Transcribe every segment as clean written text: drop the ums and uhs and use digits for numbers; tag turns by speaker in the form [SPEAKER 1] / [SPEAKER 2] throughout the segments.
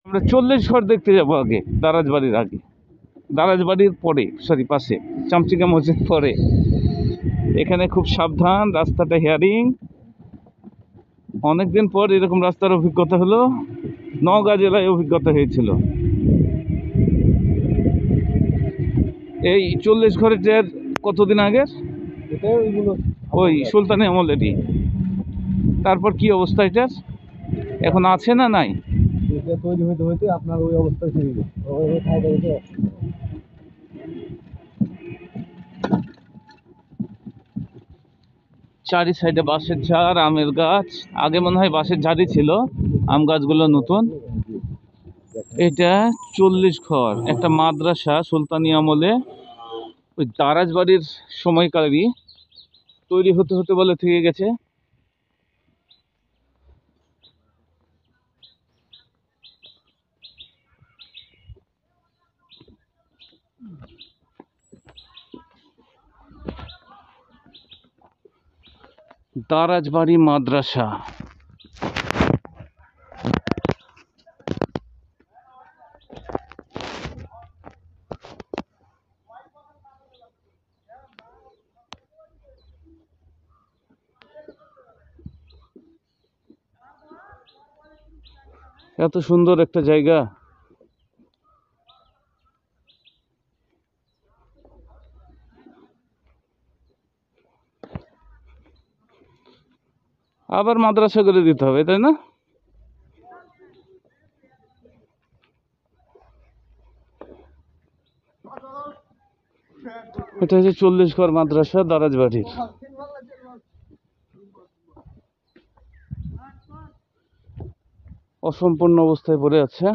[SPEAKER 1] আমরা 40 ঘর দেখতে যাব আগে, দারাজবাড়ির আগে, দারাজবাড়ির পরে, সরি পাশে, চামচিকা মসজিদ পরে। এখানে খুব সাবধান, রাস্তাটা হেয়ারিং। অনেকদিন পর এরকম রাস্তার অভিজ্ঞতা হলো। নওগাঁ জেলায় অভিজ্ঞতা হয়েছিল। এই 40 ঘরের কতদিন আগের? ওই সুলতানি আমলেরই। তারপর কি অবস্থা এটার? এখন আছে না নাই?
[SPEAKER 2] তৈরি হইতে হইতে আপনার ওই অবস্থায় ছিল।
[SPEAKER 1] চারি সাইডে বাঁশের ঝাড়, আমের গাছ। আগে মনে হয় বাঁশের ঝাড়ই ছিল, আম গাছগুলো নতুন। এটা 40 ঘর, একটা মাদ্রাসা সুলতানি আমলে, ওই দারাজবাড়ির সময়কালেরই তৈরি হতে হতে বলে থেকে গেছে। দারাজবাড়ি মাদ্রাসা। এত সুন্দর একটা জায়গা। আবার মাদ্রাসা করে দিতে হবে, তাই না? এটা হচ্ছে 40 ঘর মাদ্রাসা দারাজবাড়ির। অসম্পূর্ণ অবস্থায় পড়ে আছে।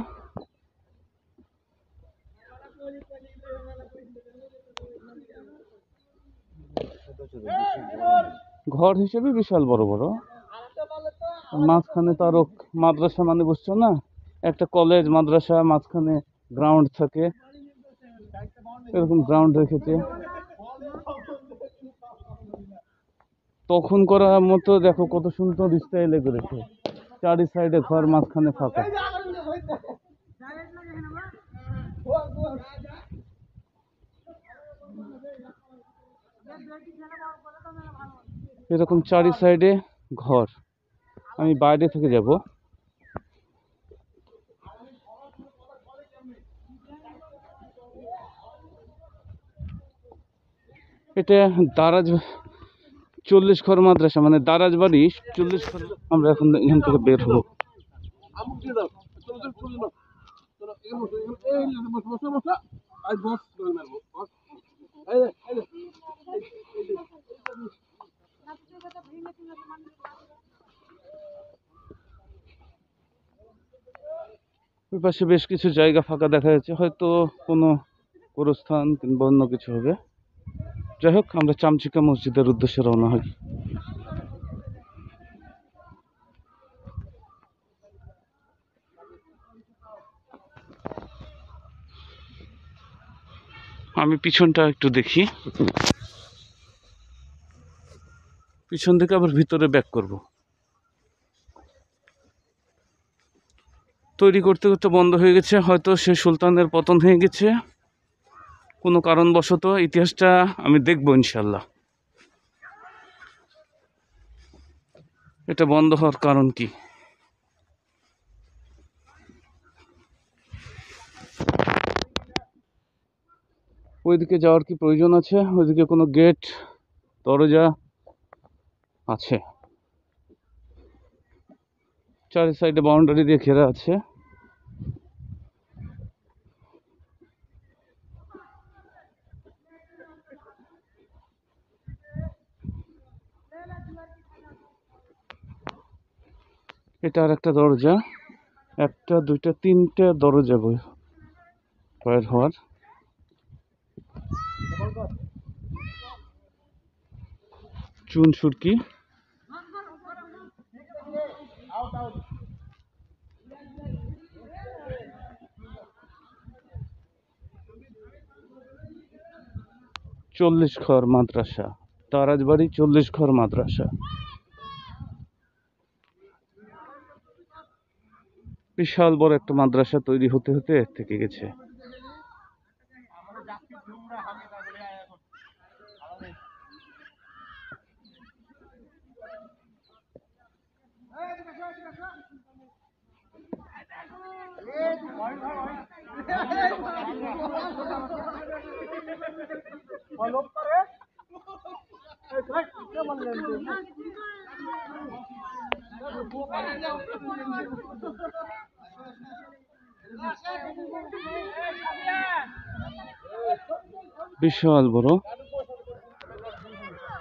[SPEAKER 1] ঘর হিসেবে বিশাল বড় বড়। মাঝখানে তো আরো মাদ্রাসা, মানে বুঝছো না, একটা কলেজ মাদ্রাসা, মাঝখানে গ্রাউন্ড থাকে, এরকম গ্রাউন্ড রেখেছে। তখন করার মতো দেখো কত সুন্দর স্টাইলে করেছে। চারি সাইডে ঘর, মাঝখানে ফাঁকা। এরকম চারি সাইডে ঘর। আমি বাইরে থেকে যাব। এটা দারাজ 40 ঘর মাদ্রাসা, মানে দারাজবাড়ি 40 ঘর। আমরা এখন এখান থেকে বের হবো। ওই পাশে বেশ কিছু জায়গা ফাঁকা দেখা যাচ্ছে, হয়তো কোনো গোরস্থান কিংবা অন্য কিছু হবে। যাই হোক, আমরা চামচিকা মসজিদের উদ্দেশ্যে রওনা হই। আমি পিছনটা একটু দেখি, পিছন থেকে আবার ভিতরে ব্যাক করব। তৈরি করতে করতে বন্ধ হয়ে গেছে, হয়তো সে সুলতানের পতন হয়ে গেছে কোনো কারণবশত। ইতিহাসটা আমি দেখবো ইনশাল্লাহ। এটা বন্ধ হওয়ার কারণ কি? ওইদিকে যাওয়ার কি প্রয়োজন আছে? ওইদিকে কোনো গেট, দরজা আছে? চারি সাইডে বাউন্ডারি দিয়ে ঘেরা আছে। এটা আর একটা দরজা, একটা দুইটা তিনটা দরজা বের হওয়ার। চুন সুরকি। চল্লিশ ঘর মাদ্রাসা, তারাজবাড়ি 40 ঘর মাদ্রাসা। বিশাল বড় একটা মাদ্রাসা তৈরি হতে হতে থেকে গেছে। বিশাল বড়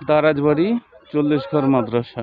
[SPEAKER 1] দারাজবাড়ি 40 ঘর মাদ্রাসা।